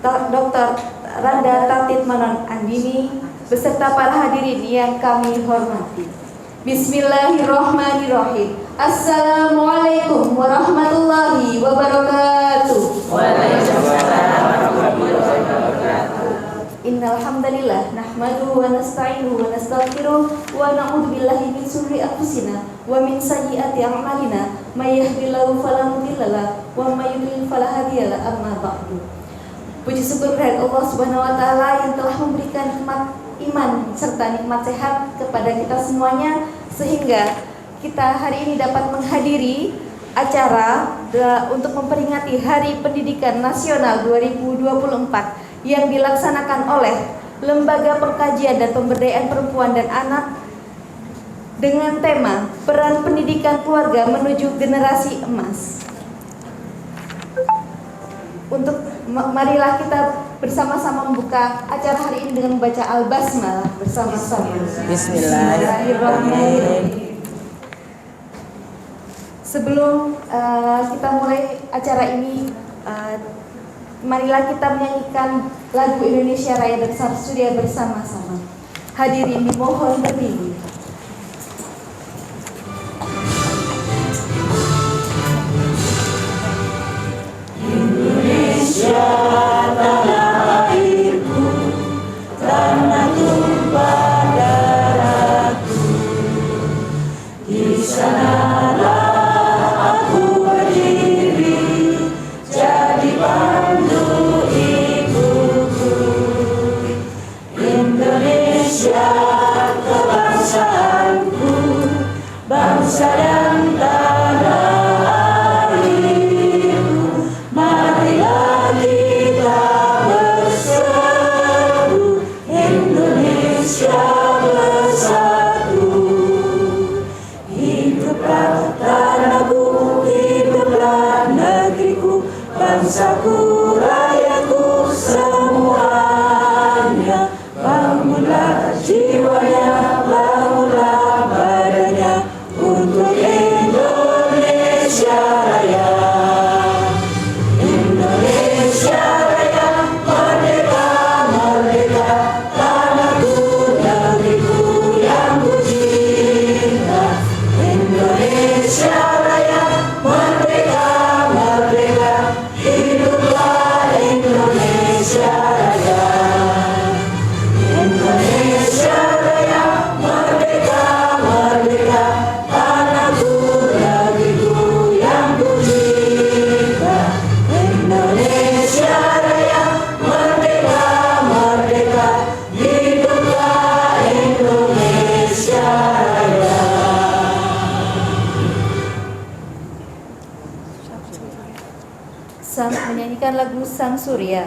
Dr. Randa Tatit Manon Andini beserta para hadirin yang kami hormati. Bismillahirrahmanirrahim. Assalamualaikum warahmatullahi wabarakatuh. Waalaikumsalam warahmatullahi wabarakatuh. Innal hamdalillah nahmaduhu wa nasta'inuhu wa nastaghfiruh wa na'udzu billahi min shururi anfusina wa min sayyiati a'malina may yahdihillahu fala mudilla lahu wa may yudlil fala hadiya lahu amma ba'du. Puji syukur kepada Allah Subhanahu wa taala yang telah memberikan nikmat iman serta nikmat sehat kepada kita semuanya sehingga kita hari ini dapat menghadiri acara untuk memperingati Hari Pendidikan Nasional 2024 yang dilaksanakan oleh Lembaga Pengkajian dan Pemberdayaan Perempuan dan Anak dengan tema Peran Pendidikan Keluarga Menuju Generasi Emas. Marilah kita bersama-sama membuka acara hari ini dengan membaca Al-Basmalah bersama-sama. Bismillahirrahmanirrahim. Sebelum kita mulai acara ini, marilah kita menyanyikan lagu Indonesia Raya dan Sarsuria bersama-sama. Hadirin dimohon berdiri. Indonesia tanah airku, tanah tumpah darahku. Di sanalah aku berdiri, jadi pandu ibuku. Indonesia kebangsaanku, bangsa dan tanah airku. Marilah kita berseru, Indonesia bersatu. Hiduplah tanahku, hiduplah negeriku, bangsaku, rakyatku semuanya. Bangunlah jiwanya, bangunlah badannya untuk Indonesia Raya. Indonesia Raya, merdeka, merdeka, tanahku, negeriku yang ku cinta. Indonesia Raya, merdeka, merdeka, hiduplah Indonesia Raya. Indonesia Raya, merdeka, merdeka, tanahku, negeriku yang ku cinta. Indonesia Raya, merdeka, merdeka, hiduplah Indonesia Raya. Menyanyikan lagu Sang Surya.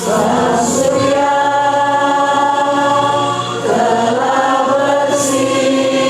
Sang Surya telah bersinar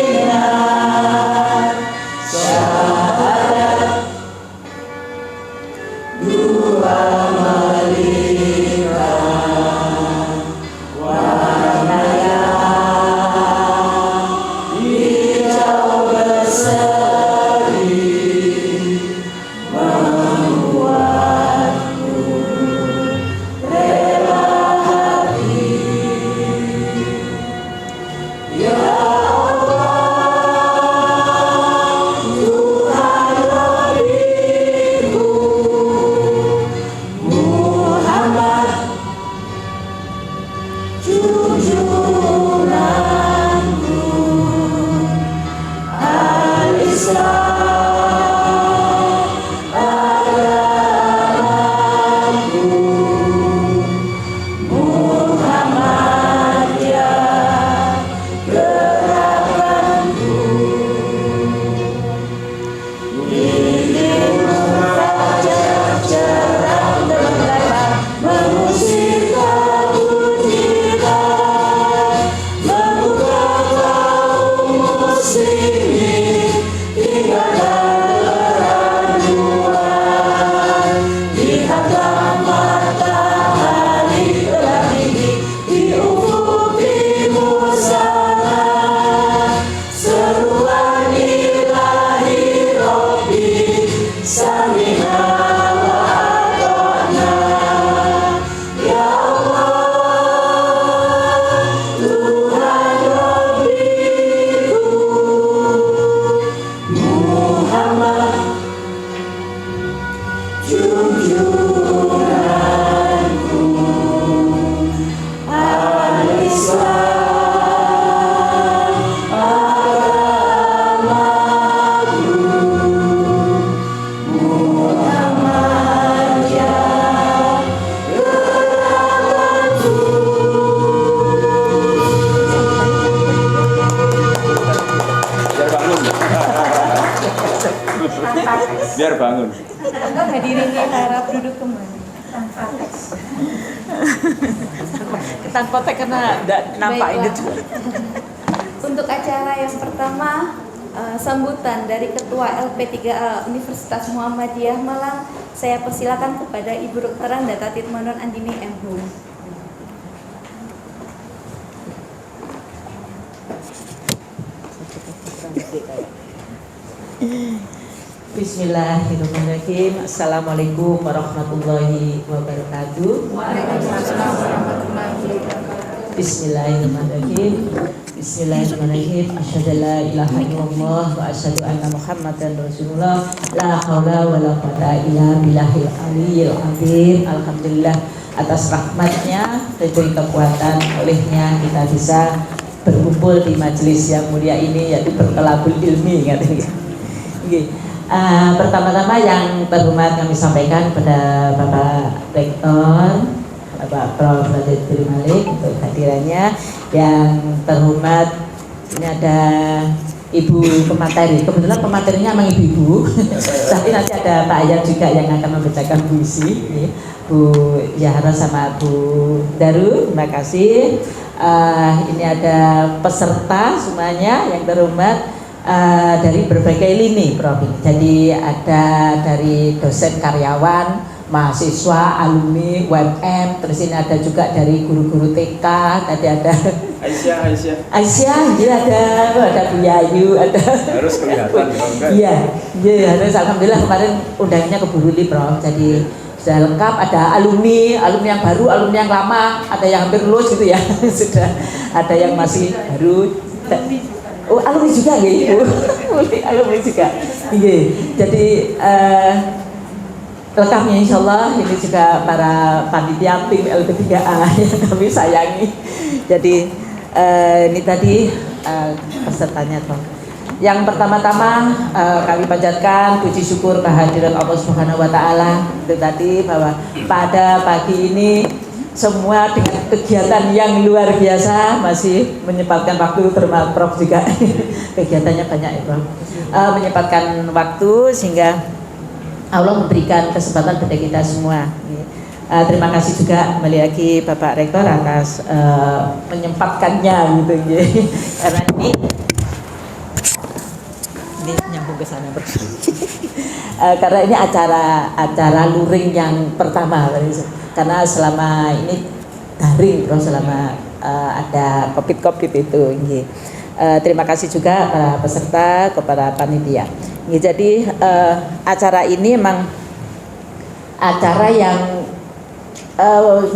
saya bangun. Hadirin yang harap duduk kembali. Tanpa teks karena tidak nampak ini. Baiklah. Untuk acara yang pertama, sambutan dari Ketua LP3A Universitas Muhammadiyah Malang, saya persilakan kepada Ibu Dr. Anda Tatit Manon Andini M.Hum. Bismillahirrahmanirrahim. Assalamualaikum warahmatullahi wabarakatuh. Waalaikumsalam warahmatullahi wabarakatuh. Bismillahirrahmanirrahim. Bismillahirrahmanirrahim. Asyhadu an la ilaha illallah wa asyhadu anna Muhammadan Rasulullah. La haula wa la quwwata illa billahil aliyyil azim. Alhamdulillah atas rahmatnya diberi kekuatan olehnya kita bisa berkumpul di majelis yang mulia ini, yaitu berkelabul ilmi katanya. Pertama-tama yang terhormat kami sampaikan kepada Bapak Rektor, Bapak Prof. Badrul Malik untuk hadirannya. Yang terhormat ini ada Ibu pemateri, kebetulan pematerinya memang ibu-ibu, tapi nanti ada Pak Ayat juga yang akan membacakan puisi, Bu Yahra sama Bu Daru, terima kasih. Ini ada peserta semuanya yang terhormat. Dari berbagai lini Prof. Jadi ada dari dosen karyawan, mahasiswa, alumni, UMM, terus ini ada juga dari guru-guru TK, tadi ada Aisyah, ya ada Bu Yayu, ada Harus kelihatan ya, enggak? Iya, harus. Alhamdulillah kemarin undangannya keburu Prof. Jadi sudah lengkap, ada alumni yang baru, alumni yang lama, ada yang hampir lulus gitu ya, sudah ada yang masih baru. Oh, alumni juga ya Ibu? Alumni juga. Iya. Jadi lengkapnya insya Allah ini juga para panitia tim LP3A yang kami sayangi. Jadi ini tadi pesertanya Prof. Yang pertama-tama kami panjatkan puji syukur kehadiran Allah Subhanahu wa taala. Itu tadi bahwa pada pagi ini semua dengan kegiatan yang luar biasa masih menyempatkan waktu, termasuk Prof juga kegiatannya banyak ya Prof, menyempatkan waktu sehingga Allah memberikan kesempatan pada kita semua. Terima kasih juga kembali lagi Bapak Rektor atas menyempatkannya gitu ya. Karena ini nyambung ke sana Prof. Karena ini acara luring yang pertama, karena selama ini daring Prof, selama ada COVID itu. Terima kasih juga para peserta, kepada panitia. Jadi acara ini memang acara yang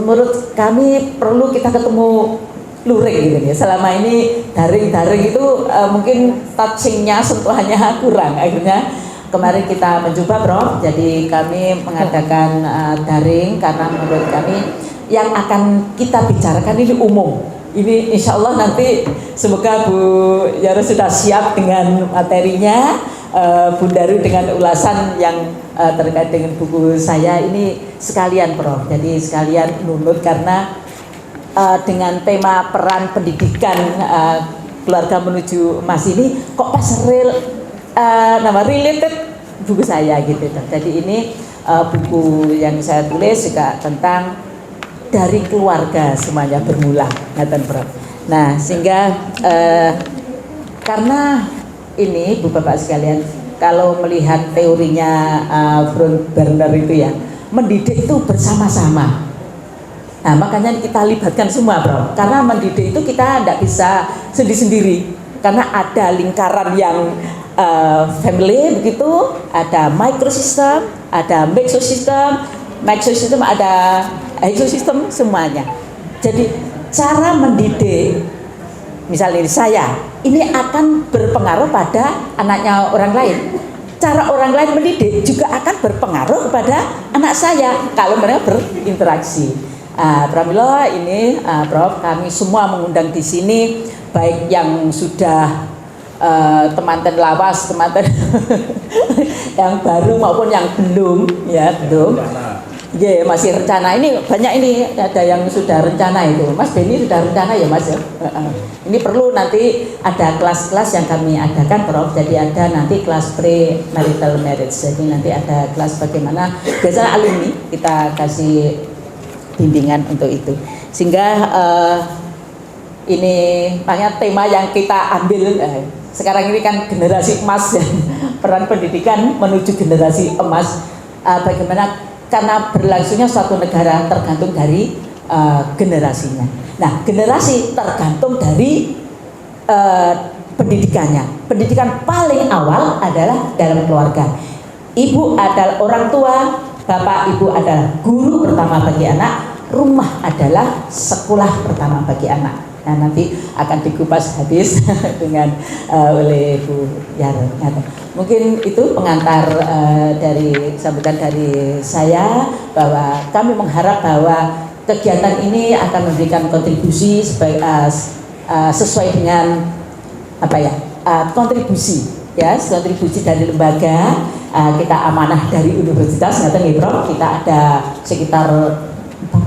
menurut kami perlu kita ketemu luring gitu ya. Selama ini daring itu mungkin touchingnya, sentuhannya kurang. Akhirnya kemarin kita mencoba Prof, jadi kami mengadakan daring karena menurut kami yang akan kita bicarakan ini umum. Ini insya Allah nanti semoga Bu Yara sudah siap dengan materinya, Bu Daru dengan ulasan yang terkait dengan buku saya ini sekalian Prof. Jadi sekalian nunut karena dengan tema peran pendidikan keluarga menuju emas ini kok pas nama related buku saya gitu. Jadi ini buku yang saya tulis juga tentang dari keluarga semuanya bermula, ngeten Prof. Nah, sehingga karena ini Bu Bapak sekalian, kalau melihat teorinya Brun-Berner itu ya, mendidik itu bersama-sama. Nah, makanya kita libatkan semua Prof. Karena mendidik itu kita tidak bisa sendiri-sendiri, karena ada lingkaran yang family begitu, ada microsystem, ada meksosistem, ada ekosistem semuanya. Jadi cara mendidik, misalnya saya, ini akan berpengaruh pada anaknya orang lain. Cara orang lain mendidik juga akan berpengaruh kepada anak saya kalau mereka berinteraksi. Pramila ini Prof, kami semua mengundang di sini, baik yang sudah teman-teman lawas, teman-teman yang baru maupun yang belum, ya belum. Iya, masih rencana. Ini banyak ini ada yang sudah rencana itu. Mas Beni sudah rencana ya Mas ya. Ini perlu nanti ada kelas-kelas yang kami adakan Prof. Jadi ada nanti kelas pre-marital marriage. Jadi nanti ada kelas bagaimana biasanya alumni kita kasih bimbingan untuk itu. Sehingga ini makanya tema yang kita ambil sekarang ini kan generasi emas ya. Peran pendidikan menuju generasi emas. Bagaimana karena berlangsungnya suatu negara tergantung dari generasinya. Nah, generasi tergantung dari pendidikannya. Pendidikan paling awal adalah dalam keluarga. Ibu adalah orang tua, bapak ibu adalah guru pertama bagi anak, rumah adalah sekolah pertama bagi anak. Nah, nanti akan dikupas habis dengan oleh Bu Yaro. Mungkin itu pengantar dari sambutan dari saya bahwa kami mengharap bahwa kegiatan ini akan memberikan kontribusi sesuai dengan apa ya kontribusi dari lembaga. Kita amanah dari universitas, kita ada sekitar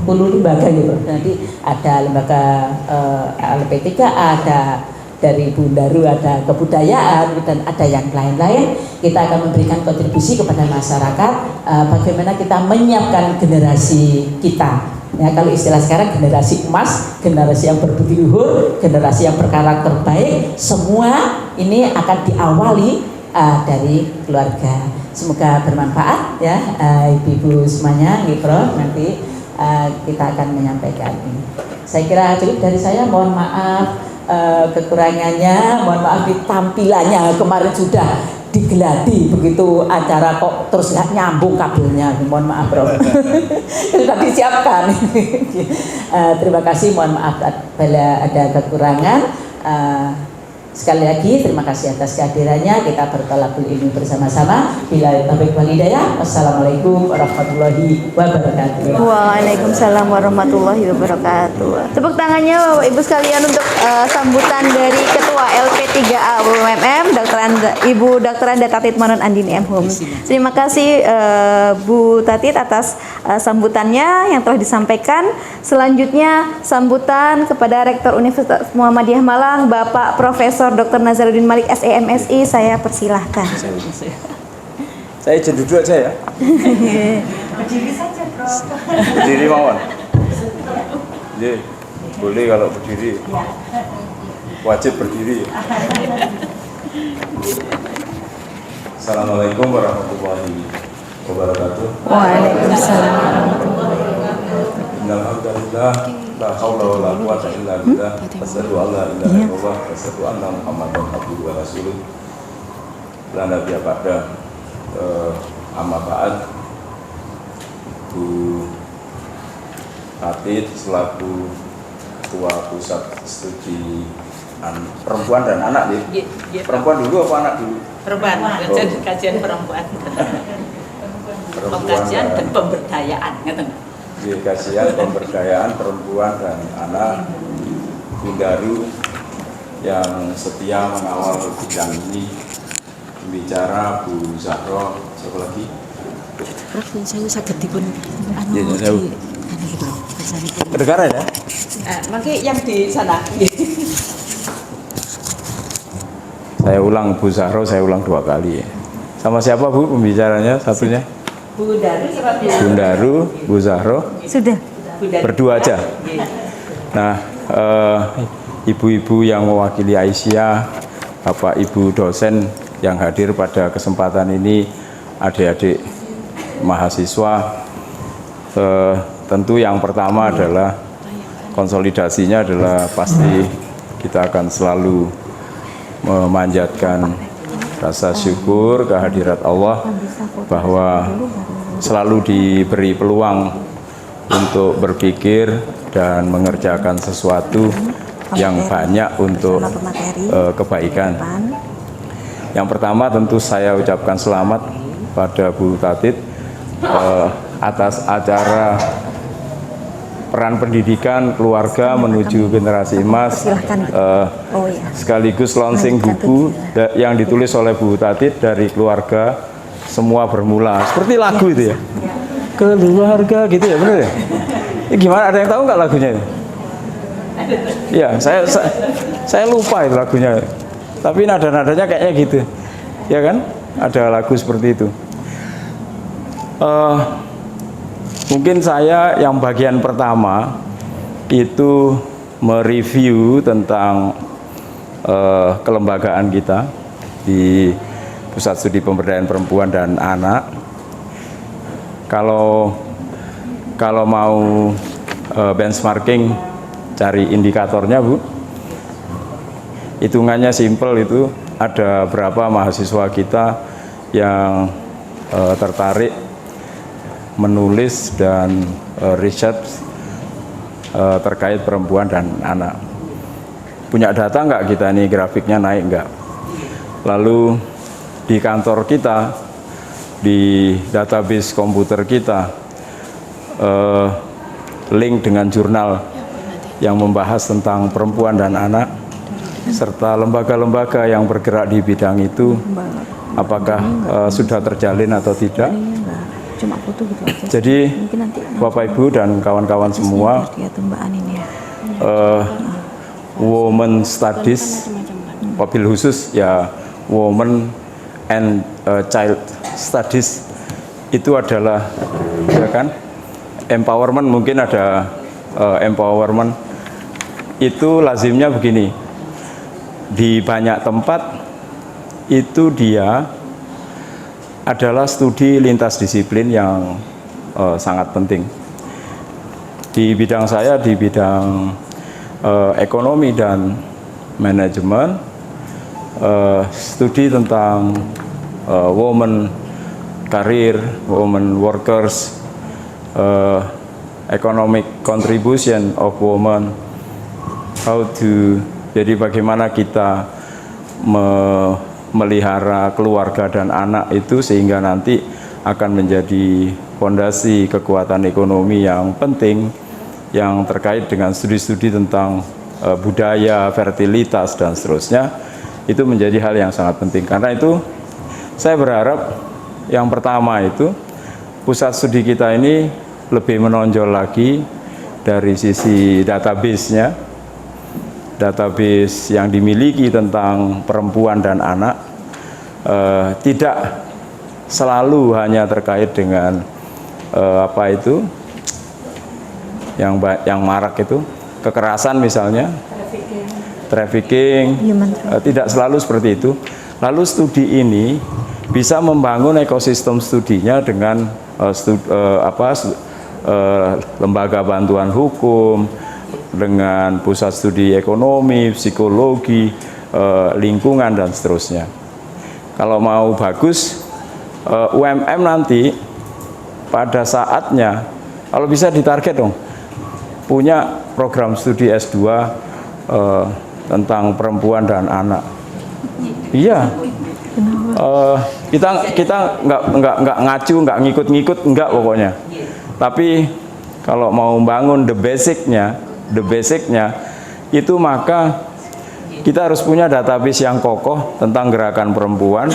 40 lembaga gitu. Nanti ada lembaga LP3, ada dari Bundaru, ada kebudayaan dan ada yang lain-lain. Kita akan memberikan kontribusi kepada masyarakat bagaimana kita menyiapkan generasi kita. Ya, kalau istilah sekarang generasi emas, generasi yang berbudi luhur, generasi yang berkarakter baik, semua ini akan diawali dari keluarga. Semoga bermanfaat ya ibu-ibu semuanya, Prof. Nanti kita akan menyampaikan ini. Saya kira cukup dari saya. Mohon maaf kekurangannya, mohon maaf di tampilannya kemarin sudah digeladi begitu acara kok terus nggak nyambung kabelnya. Mohon maaf Bro. Sudah disiapkan. Terima kasih. Mohon maaf bila ada kekurangan. Sekali lagi terima kasih atas kehadirannya. Kita bertolakul ilmu bersama-sama. Bila taufiq wal hidayah. Wassalamualaikum warahmatullahi wabarakatuh. Waalaikumsalam warahmatullahi wabarakatuh. Tepuk tangannya Bapak Ibu sekalian untuk sambutan dari Ketua LP3A UMM Ibu Dr. Anda Tatit Manon Andini M. Hum. Terima kasih Bu Tatit atas sambutannya yang telah disampaikan. Selanjutnya sambutan kepada Rektor Universitas Muhammadiyah Malang Bapak Profesor Dr. Nazaruddin Malik SEMSI, saya persilahkan. Saya izin duduk aja ya. Berdiri saja, Prof. Berdiri mawon. Iya, boleh kalau berdiri. Wajib berdiri. Assalamualaikum warahmatullahi wabarakatuh. Waalaikumsalam. Alhamdulillah, la haula wala quwwata illa billah. Asyhadu an la ilaha illallah wa asyhadu anna Muhammadan abduhu wa rasuluh. La nabiyya ba'da. Amma ba'd. Bu Tatit selaku Ketua Pusat Studi Perempuan dan Anak ya? Perempuan dulu apa anak dulu? Perempuan, kajian perempuan. Kajian dan pemberdayaan, Di kajian pemberdayaan perempuan dan anak Bundaru yang setia mengawal bidang ini. Bicara Bu Zahro, siapa lagi? Prof, saya sakit dipun Kedengaran ya? Mungkin yang di sana. Saya ulang Bu Zahro, saya ulang 2 kali. Sama siapa Bu pembicaranya satunya? Bundaru, Bu Zahro. Sudah. Berdua aja. Nah, ibu-ibu yang mewakili Aisyah, Bapak Ibu dosen yang hadir pada kesempatan ini, adik-adik mahasiswa, tentu yang pertama adalah konsolidasinya adalah pasti kita akan selalu memanjatkan rasa syukur kehadirat Allah bahwa selalu diberi peluang untuk berpikir dan mengerjakan sesuatu yang banyak untuk kebaikan. Yang pertama tentu saya ucapkan selamat pada Bu Tatit atas acara peran pendidikan keluarga menuju generasi emas, sekaligus launching buku yang ditulis oleh Bu Tatit dari keluarga semua bermula, seperti lagu itu ya. keluarga gitu ya, bener ya? Ini gimana, ada yang tahu nggak lagunya itu? Ya, saya lupa itu lagunya. Tapi nada-nadanya kayaknya gitu. Ya kan? Ada lagu seperti itu. Mungkin saya yang bagian pertama itu mereview tentang kelembagaan kita di Pusat Studi Pemberdayaan Perempuan dan Anak. Kalau mau benchmarking, cari indikatornya, Bu. Hitungannya simple, itu ada berapa mahasiswa kita yang tertarik menulis dan riset terkait perempuan dan anak. Punya data nggak kita ini, grafiknya naik nggak? Lalu di kantor kita, di database komputer kita, link dengan jurnal yang membahas tentang perempuan dan anak, serta lembaga-lembaga yang bergerak di bidang itu, apakah sudah terjalin atau tidak. Jadi Bapak Ibu dan kawan-kawan semua, women studies, wabil khusus ya women and child studies, itu adalah, ya kan, empowerment. Mungkin ada empowerment itu lazimnya begini, di banyak tempat itu dia adalah studi lintas disiplin yang sangat penting. Di bidang saya, di bidang ekonomi dan manajemen, studi tentang women career, women workers, economic contribution of women, jadi bagaimana kita melihara keluarga dan anak itu sehingga nanti akan menjadi fondasi kekuatan ekonomi yang penting, yang terkait dengan studi-studi tentang budaya, fertilitas dan seterusnya. Itu menjadi hal yang sangat penting. Karena itu saya berharap yang pertama itu pusat studi kita ini lebih menonjol lagi dari sisi database-nya, database yang dimiliki tentang perempuan dan anak, tidak selalu hanya terkait dengan apa itu yang marak itu, kekerasan misalnya, trafficking, tidak selalu seperti itu. Lalu studi ini bisa membangun ekosistem studinya dengan lembaga bantuan hukum, dengan pusat studi ekonomi, psikologi, lingkungan dan seterusnya. Kalau mau bagus, UMM nanti pada saatnya, kalau bisa ditarget dong, punya program studi S2 tentang perempuan dan anak. Iya, kita nggak ngacu, nggak ngikut-ngikut, nggak pokoknya. Tapi kalau mau bangun the basicnya itu, maka kita harus punya database yang kokoh tentang gerakan perempuan,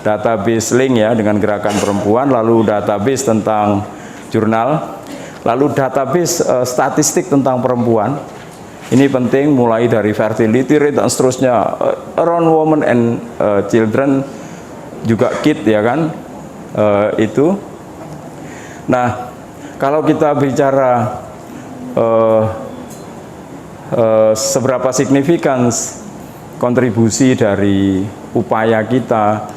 database link ya dengan gerakan perempuan, lalu database tentang jurnal, lalu database statistik tentang perempuan. Ini penting, mulai dari fertility rate dan seterusnya, around women and children, juga kid ya kan, itu. Nah, kalau kita bicara seberapa signifikan kontribusi dari upaya kita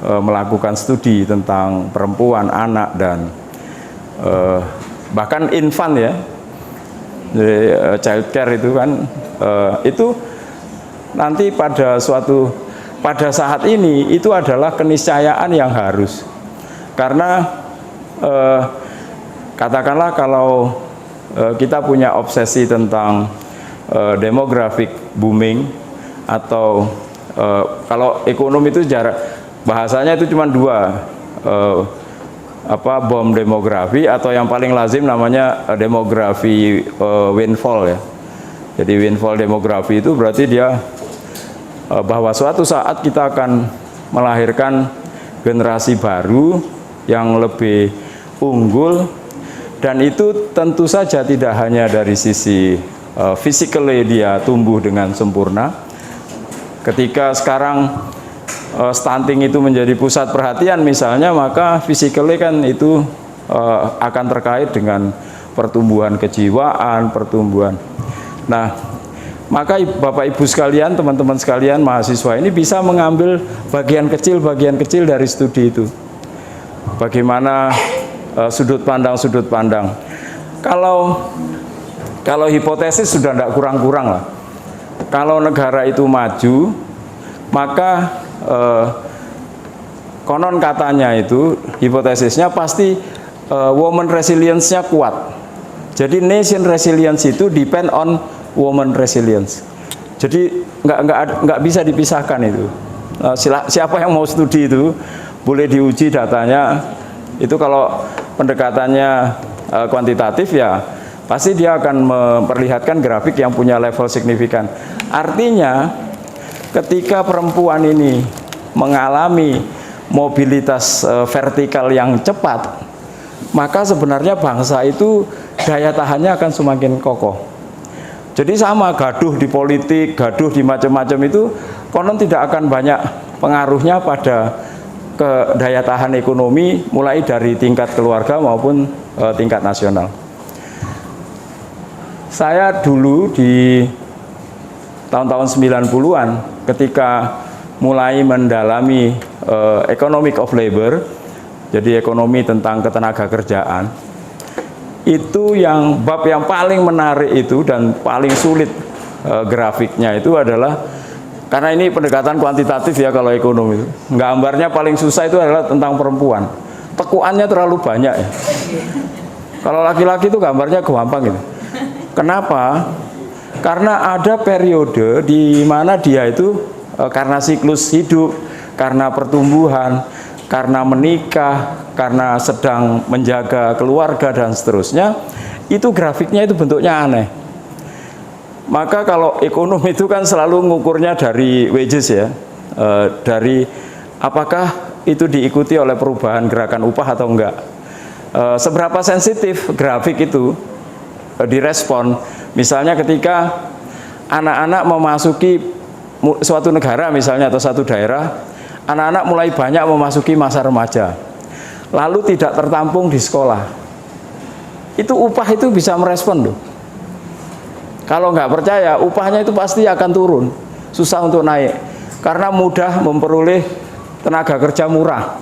melakukan studi tentang perempuan, anak, dan bahkan infant ya, child care itu kan, itu nanti pada saat ini itu adalah keniscayaan yang harus. Karena katakanlah kalau kita punya obsesi tentang demographic booming, atau kalau ekonomi itu bahasanya itu cuma dua, bom demografi, atau yang paling lazim namanya demografi windfall ya. Jadi windfall demografi itu berarti dia bahwa suatu saat kita akan melahirkan generasi baru yang lebih unggul, dan itu tentu saja tidak hanya dari sisi physically dia tumbuh dengan sempurna. Ketika sekarang stunting itu menjadi pusat perhatian misalnya, maka physically kan itu akan terkait dengan pertumbuhan kejiwaan, pertumbuhan. Nah, maka Bapak Ibu sekalian, teman-teman sekalian, mahasiswa ini bisa mengambil bagian kecil dari studi itu. Bagaimana sudut pandang. Kalau hipotesis sudah tidak kurang-kurang lah. Kalau negara itu maju, maka konon katanya itu hipotesisnya pasti woman resilience-nya kuat. Jadi nation resilience itu depend on woman resilience. Jadi nggak bisa dipisahkan itu. Siapa yang mau studi itu boleh diuji datanya. Itu kalau pendekatannya kuantitatif ya pasti dia akan memperlihatkan grafik yang punya level signifikan. Artinya ketika perempuan ini mengalami mobilitas vertikal yang cepat, maka sebenarnya bangsa itu daya tahannya akan semakin kokoh. Jadi sama, gaduh di politik, gaduh di macam-macam itu konon tidak akan banyak pengaruhnya pada ke daya tahan ekonomi mulai dari tingkat keluarga maupun tingkat nasional. Saya dulu di tahun-tahun 90-an ketika mulai mendalami economic of labor, jadi ekonomi tentang ketenaga kerjaan, itu yang bab yang paling menarik itu dan paling sulit grafiknya itu adalah, karena ini pendekatan kuantitatif ya kalau ekonomi itu, gambarnya paling susah itu adalah tentang perempuan. Tekuannya terlalu banyak ya. Kalau laki-laki itu gambarnya gampang gitu. Kenapa? Karena ada periode di mana dia itu karena siklus hidup, karena pertumbuhan, karena menikah, karena sedang menjaga keluarga dan seterusnya, itu grafiknya itu bentuknya aneh. Maka kalau ekonomi itu kan selalu ngukurnya dari wages ya, dari apakah itu diikuti oleh perubahan gerakan upah atau enggak. Seberapa sensitif grafik itu direspon. Misalnya ketika anak-anak memasuki suatu negara misalnya atau satu daerah, anak-anak mulai banyak memasuki masa remaja, lalu tidak tertampung di sekolah, itu upah itu bisa merespon loh. Kalau nggak percaya, upahnya itu pasti akan turun, susah untuk naik, karena mudah memperoleh tenaga kerja murah,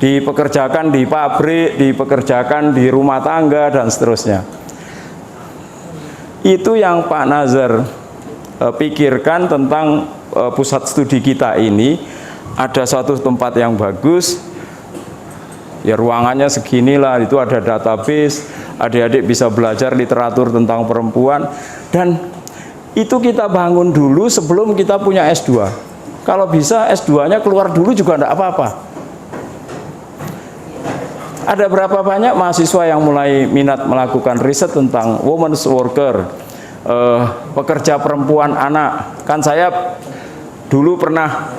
dipekerjakan di pabrik, dipekerjakan di rumah tangga dan seterusnya. Itu yang Pak Nazar pikirkan tentang pusat studi kita ini. Ada suatu tempat yang bagus, ya ruangannya seginilah, itu ada database, adik-adik bisa belajar literatur tentang perempuan, dan itu kita bangun dulu sebelum kita punya S2. Kalau bisa S2-nya keluar dulu juga tidak apa-apa. Ada berapa banyak mahasiswa yang mulai minat melakukan riset tentang women's worker, pekerja perempuan anak. Kan saya dulu pernah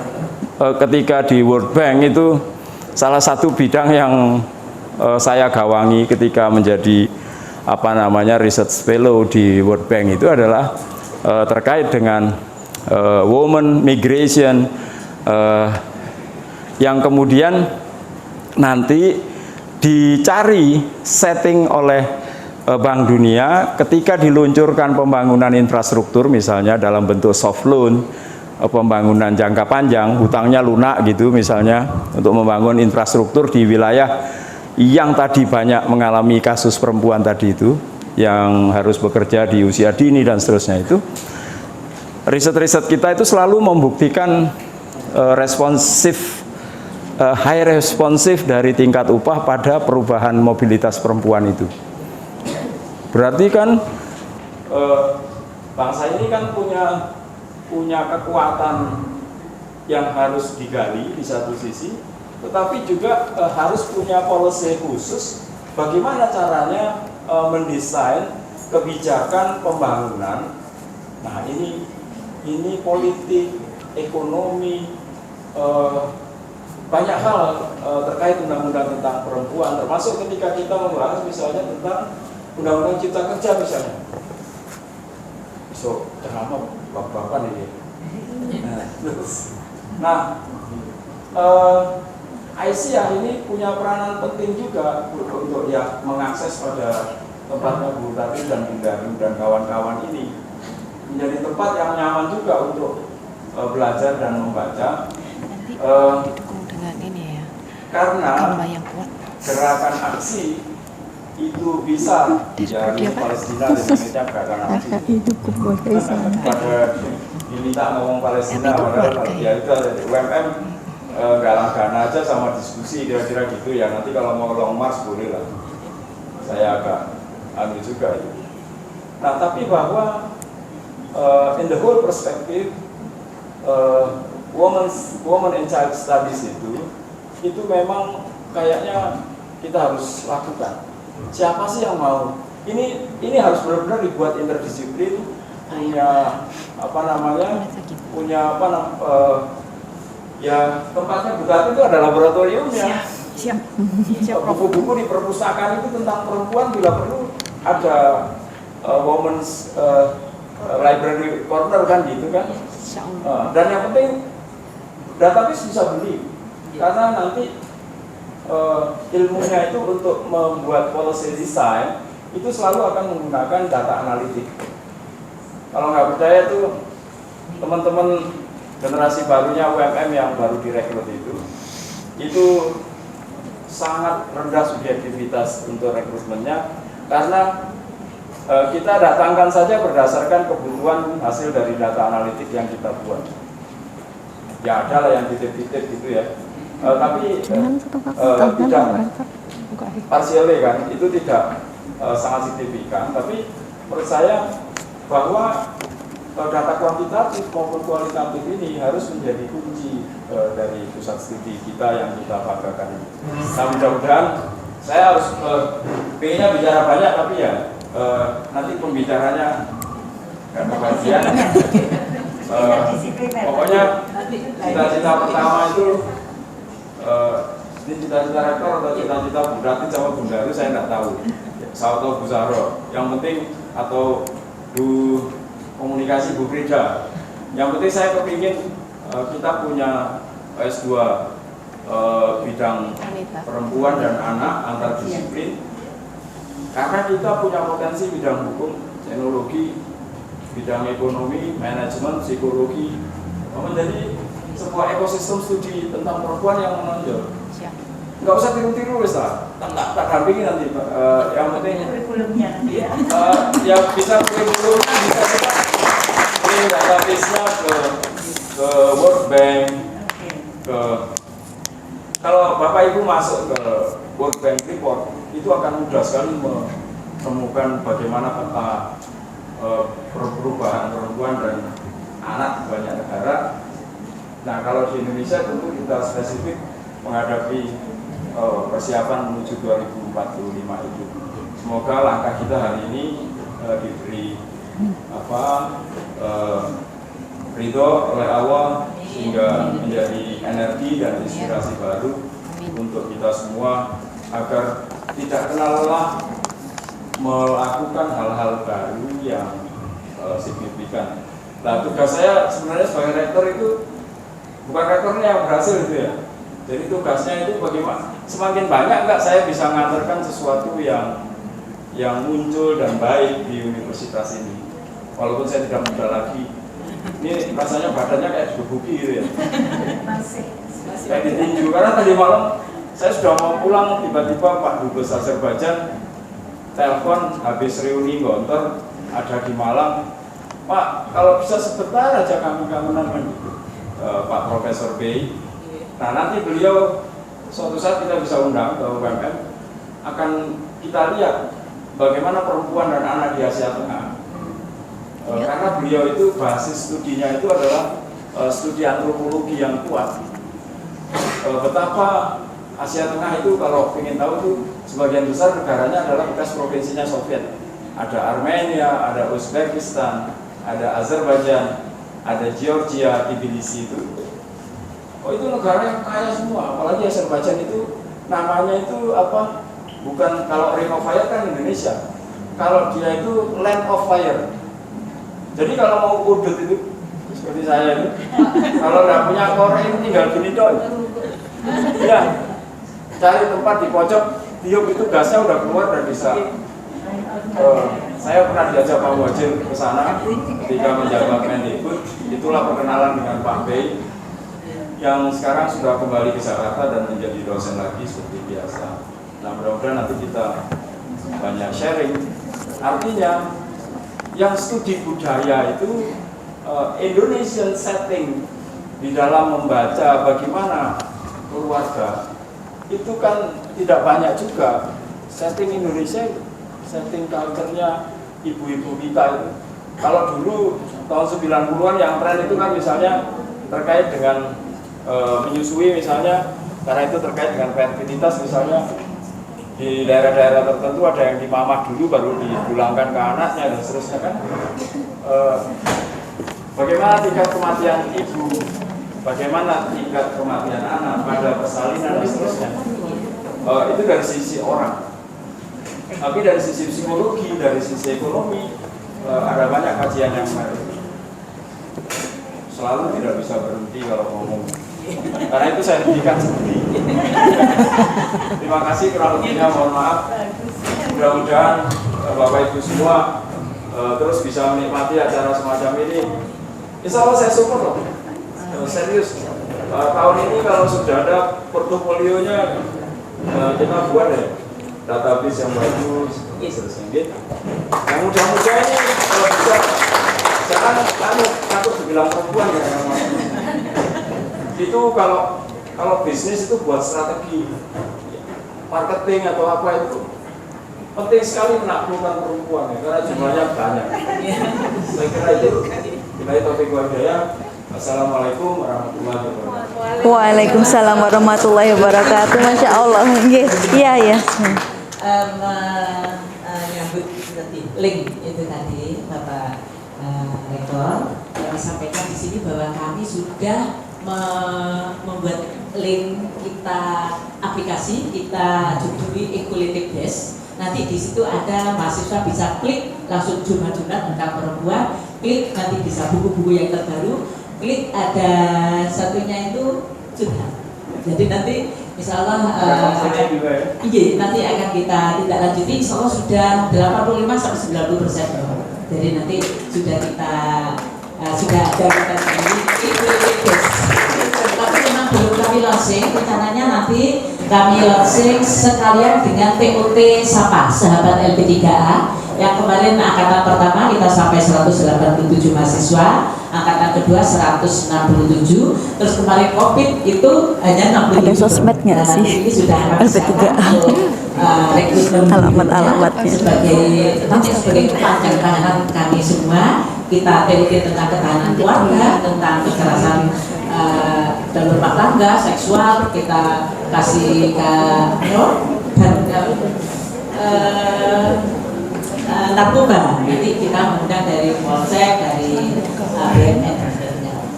ketika di World Bank itu salah satu bidang yang saya gawangi ketika menjadi research fellow di World Bank itu adalah terkait dengan women migration, yang kemudian nanti dicari setting oleh Bank Dunia ketika diluncurkan pembangunan infrastruktur misalnya dalam bentuk soft loan, pembangunan jangka panjang, hutangnya lunak gitu misalnya, untuk membangun infrastruktur di wilayah yang tadi banyak mengalami kasus perempuan tadi itu, yang harus bekerja di usia dini dan seterusnya itu. Riset-riset kita itu selalu membuktikan high responsif dari tingkat upah pada perubahan mobilitas perempuan itu. Berarti kan bangsa ini kan punya kekuatan yang harus digali di satu sisi, tetapi juga harus punya policy khusus bagaimana caranya mendesain kebijakan pembangunan. Nah ini politik, ekonomi, banyak hal terkait undang-undang tentang perempuan, termasuk ketika kita membahas misalnya tentang undang-undang cipta kerja misalnya. So, kenapa bapak-bapak ini? Nah, Aisyah ini punya peranan penting juga untuk ya mengakses pada tempatnya Bu Tati dan Bindaru dan kawan-kawan ini menjadi tempat yang nyaman juga untuk belajar dan membaca. Dengan ini ya, Karena tambah yang kuat. gerakan aksi itu bisa dari Palestina dan Indonesia gerakan aksi pada diminta ngomong Palestina padahal ya itu ada UMM galang dana aja sama diskusi kira-kira gitu ya, nanti kalau mau long march boleh lah, saya agak anu juga itu. Nah tapi bahwa in the whole perspective woman and child studies itu memang kayaknya kita harus lakukan. Siapa sih yang mau? Ini harus benar-benar dibuat interdisiplin, punya ya tempatnya bukan itu ada laboratoriumnya. Siap. Buku-buku di perpustakaan itu tentang perempuan bila perlu ada women's library corner kan gitu kan. Dan yang penting database bisa beli karena nanti ilmunya itu untuk membuat policy design itu selalu akan menggunakan data analitik. Kalau nggak percaya tuh teman-teman generasi barunya UMM yang baru direkrut itu sangat rendah subjektivitas untuk rekrutmennya karena kita datangkan saja berdasarkan kebutuhan hasil dari data analitik yang kita buat. Ya ada lah yang titip-titip gitu ya, tapi tidak parsialnya kan, itu tidak sangat signifikan. Tapi menurut saya bahwa data kuantitatif maupun kualitatif ini harus menjadi kunci dari pusat studi kita yang kita banggakan ini. Nah mudah-mudahan saya harus pengennya bicara banyak tapi ya nanti pembicaranya kan kebagian. Pokoknya cita-cita pertama itu ini cita-cita rektor atau cita-cita Bu Rati sama Bu Daru saya nggak tahu. Saya tahu Bu Zahro. Yang penting atau Bu Komunikasi Bu Frida. Yang penting saya kepingin kita punya S2 bidang perempuan dan anak antar disiplin. Karena kita punya potensi bidang hukum, teknologi, bidang ekonomi, manajemen, psikologi, menjadi sebuah ekosistem studi tentang perempuan yang menonjol. Nggak usah tiru-tiru wes lah, tak dampingi nanti. Yang penting ya bisa kurikulum, bisa kita bring database-nya ke World Bank, kalau Bapak Ibu masuk ke World Bank report itu akan mudah sekali menemukan bagaimana peta perubahan perempuan dan anak di banyak negara. Nah kalau di Indonesia tentu kita spesifik menghadapi persiapan menuju 2045 itu. Semoga langkah kita hari ini diberi ridho oleh Allah sehingga menjadi energi dan inspirasi baru untuk kita semua agar tidak kenal lelah melakukan hal-hal baru yang signifikan. Nah tugas saya sebenarnya sebagai rektor itu bukan rektornya yang berhasil itu ya. Jadi tugasnya itu bagaimana semakin banyak enggak saya bisa mengantarkan sesuatu yang muncul dan baik di universitas ini. Walaupun saya tidak muda lagi, ini rasanya badannya kayak digebuki gitu ya. Kayak ditinju, karena tadi malam saya sudah mau pulang, tiba-tiba Pak Dubes Azerbaijan telepon habis reuni Gontor ada di Malang. Pak, kalau bisa sebentar aja kami kangenan gitu. Pak Profesor B. Nah nanti beliau suatu saat kita bisa undang ke UMM, akan kita lihat bagaimana perempuan dan anak di Asia Tengah. Karena beliau itu basis studinya itu adalah studi antropologi yang kuat. Betapa Asia Tengah itu kalau ingin tahu itu sebagian besar negaranya adalah bekas provinsinya Soviet. Ada Armenia, ada Uzbekistan, ada Azerbaijan, ada Georgia, Tbilisi itu. oh itu negara yang kaya semua, apalagi Azerbaijan itu namanya itu apa? Bukan, kalau Ring of Fire kan Indonesia, kalau dia itu Land of Fire. Jadi kalau mau udut itu seperti saya itu, kalau nggak punya korek itu tinggal gini dong. Ya, cari tempat di pojok, tiup itu gasnya udah keluar dan bisa. Saya pernah diajak Pak Wajil ke sana ketika menjabat Mendikbud. Itulah perkenalan dengan Pak Bey yang sekarang sudah kembali ke Jakarta dan menjadi dosen lagi seperti biasa. Nah, mudah-mudahan nanti kita banyak sharing. Artinya yang studi budaya itu Indonesian setting di dalam membaca bagaimana keluarga itu kan tidak banyak juga. Setting Indonesia, setting culture-nya ibu-ibu kita itu. Kalau dulu tahun 90-an yang tren itu kan misalnya terkait dengan menyusui misalnya, karena itu terkait dengan fertilitas misalnya. Di daerah-daerah tertentu ada yang dimamah dulu baru dipulangkan ke anaknya dan seterusnya kan. Bagaimana tingkat kematian ibu, bagaimana tingkat kematian anak pada persalinan dan seterusnya. Itu dari sisi orang. Tapi dari sisi psikologi, dari sisi ekonomi, ada banyak kajian yang menarik. Selalu tidak bisa berhenti kalau ngomong. Karena itu saya hentikan sendiri. Terima kasih, kurang lebihnya mohon maaf. Mudah-mudahan Bapak Ibu semua terus bisa menikmati acara semacam ini. Insya Allah saya syukur loh. Serius. Tahun ini kalau sudah ada portofolionya kita buat deh database yang bagus, seterusnya gitu. Yang mudah-mudahan ini kalau bisa jangan takut dibilang perempuan ya. Itu kalau bisnis itu buat strategi marketing atau apa itu penting sekali menaklukkan perempuan ya, karena jumlahnya banyak. Saya kira itu. Bila taufiq wal hidayah. Assalamualaikum warahmatullahi wabarakatuh. Waalaikumsalam warahmatullahi wabarakatuh. Masya Allah. Iya ya. Nyambut tadi link itu tadi Bapak Rektor yang disampaikan di sini bahwa kami sudah membuat link kita aplikasi kita juduli Equality Desk. Nanti di situ ada mahasiswa bisa klik langsung jurnal-jurnal tentang perempuan, klik nanti bisa buku-buku yang terbaru, klik ada satunya itu curhat. Jadi nanti insya Allah iya nanti akan kita tidak lanjuti. Insya Allah sudah 85-90%. Jadi nanti sudah kita sudah ada kita sendiri Equality Desk. Tapi memang belum kami launching, rencananya nanti kami launching sekalian dengan TOT SAPA, Sahabat LP3A, yang kemarin angkatan pertama kita sampai 187 mahasiswa, angkatan kedua 167, terus kemarin COVID itu hanya 67. Ada sosmednya nah, sih ini sudah LP3A. rekrutmen Alamat-alamatnya sebagai panjang tahanan kami semua. Kita teliti tentang ketahanan keluarga, tentang kekerasan dalam rumah tangga, seksual, kita kasih ke narkoba. Nanti kita mengundang dari Polsek, dari BNN,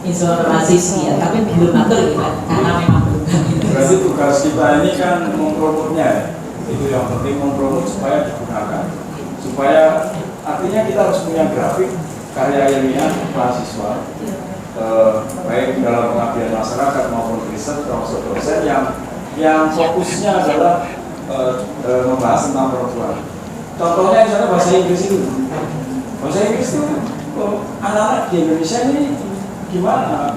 informasi sekian. Tapi belum atur karena memang belum kami. Berarti tugas kita ini kan mempromotnya ya. Itu yang penting mempromot supaya digunakan. Supaya artinya kita harus punya grafik karya ilmiah mahasiswa baik dalam pengabdian masyarakat maupun riset termasuk dosen yang fokusnya adalah membahas tentang perempuan. Contohnya misalnya bahasa Inggris itu. Bahasa Inggris itu anak-anak di Indonesia ini gimana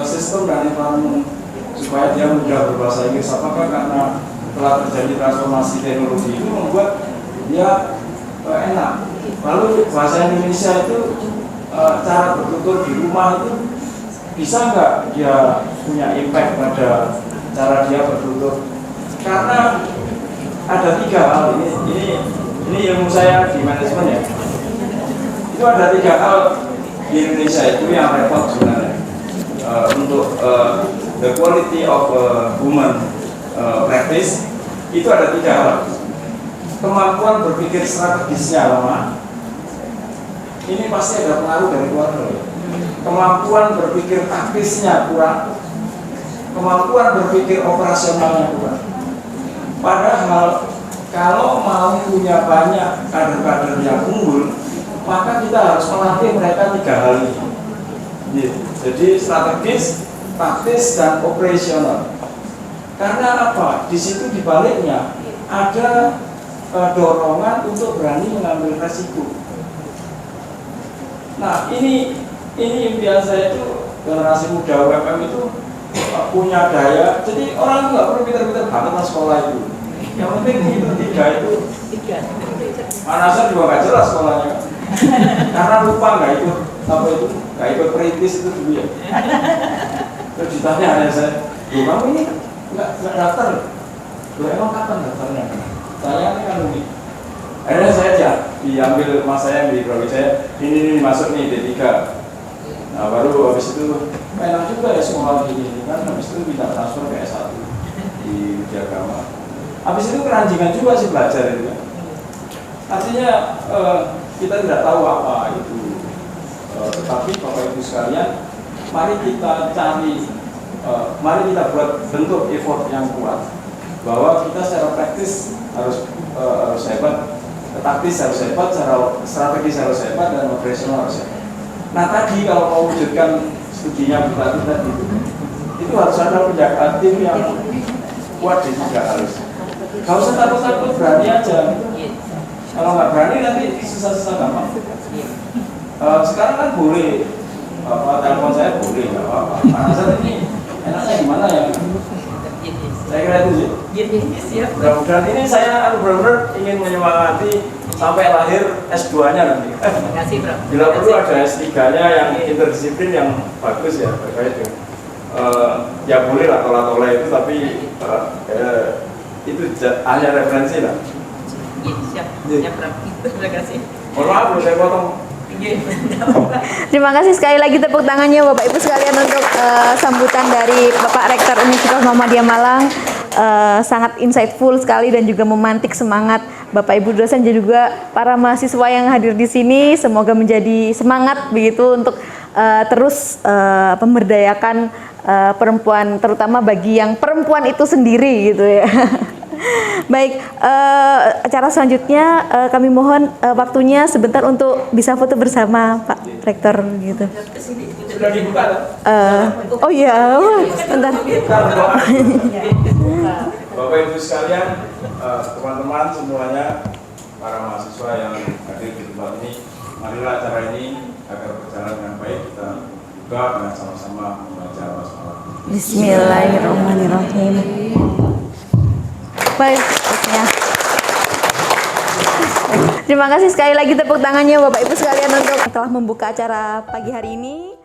sistem dan environment supaya dia mudah berbahasa Inggris. Apakah karena telah terjadi transformasi teknologi itu membuat dia enak. Lalu bahasa Indonesia itu cara bertutur di rumah itu bisa nggak dia punya impact pada cara dia bertutur? Karena ada 3 hal ini ilmu saya di manajemen ya. Itu ada 3 hal di Indonesia itu yang repot sebenarnya untuk the quality of woman practice itu ada 3 hal. Kemampuan berpikir strategisnya lama. Ini pasti ada pengaruh dari keluarga. kemampuan berpikir taktisnya kurang, kemampuan berpikir operasionalnya kurang. Padahal kalau mau punya banyak kader-kader yang unggul, maka kita harus melatih mereka 3 hal ini. Jadi strategis, taktis, dan operasional. Karena apa? Di situ dibaliknya ada dorongan untuk berani mengambil resiko. Nah, ini impian saya itu generasi muda UMM itu punya daya. Jadi orang nggak perlu pintar-pintar banget mas sekolah itu. Yang penting itu 3 itu. Anasar juga nggak jelas sekolahnya. Karena lupa nggak ikut perintis itu dulu ya. Terus ditanya ada saya, kamu ini nggak daftar? Emang kapan daftarnya? Saya kan ini. Akhirnya saya diambil mas saya di program saya, ini masuk nih D3. Nah baru habis itu enak juga ya sekolah gini kan, habis itu bisa transfer ke S1 di Widyagama. Habis itu keranjingan juga sih belajar itu kan. Artinya kita tidak tahu apa itu, tetapi Bapak Ibu sekalian, mari kita cari, mari kita buat bentuk effort yang kuat bahwa kita secara praktis harus hebat, taktis harus hebat, secara strategis harus hebat, dan operasional harus hebat. Nah tadi kalau mau wujudkan studinya kita tadi itu harus ada penjaga tim yang kuat di 3 harus. Gak usah takut-takut, berani aja. Kalau nggak berani nanti susah-susah gampang. Sekarang kan boleh, telepon saya boleh, nggak apa-apa. Karena saat ini enaknya gimana ya? Saya kira itu sih. Mudah-mudahan ini saya benar-benar ingin menyemangati sampai lahir S2-nya nanti. Terima kasih, Bro. Bila perlu ada S3-nya yang interdisiplin yang bagus ya terkait dengan ya boleh lah tola-tola itu, tapi itu hanya referensi lah. Siap, Bro. Terima kasih. Mohon maaf, saya potong. Terima kasih sekali lagi tepuk tangannya Bapak Ibu sekalian untuk sambutan dari Bapak Rektor Universitas Muhammadiyah Malang. Sangat insightful sekali dan juga memantik semangat Bapak Ibu dosen dan juga para mahasiswa yang hadir di sini. Semoga menjadi semangat begitu untuk terus memberdayakan perempuan, terutama bagi yang perempuan itu sendiri gitu ya. Baik, acara selanjutnya kami mohon waktunya sebentar untuk bisa foto bersama Pak Rektor gitu. Sudah dibuka kan? Oh iya, bentar. Bapak Ibu sekalian, teman-teman semuanya, para mahasiswa yang hadir di tempat ini, marilah acara ini agar berjalan dengan baik. Kita buka dengan sama-sama membaca basmalah. Bismillahirrahmanirrahim. Baik, ya. Terima kasih sekali lagi tepuk tangannya Bapak Ibu sekalian untuk telah membuka acara pagi hari ini.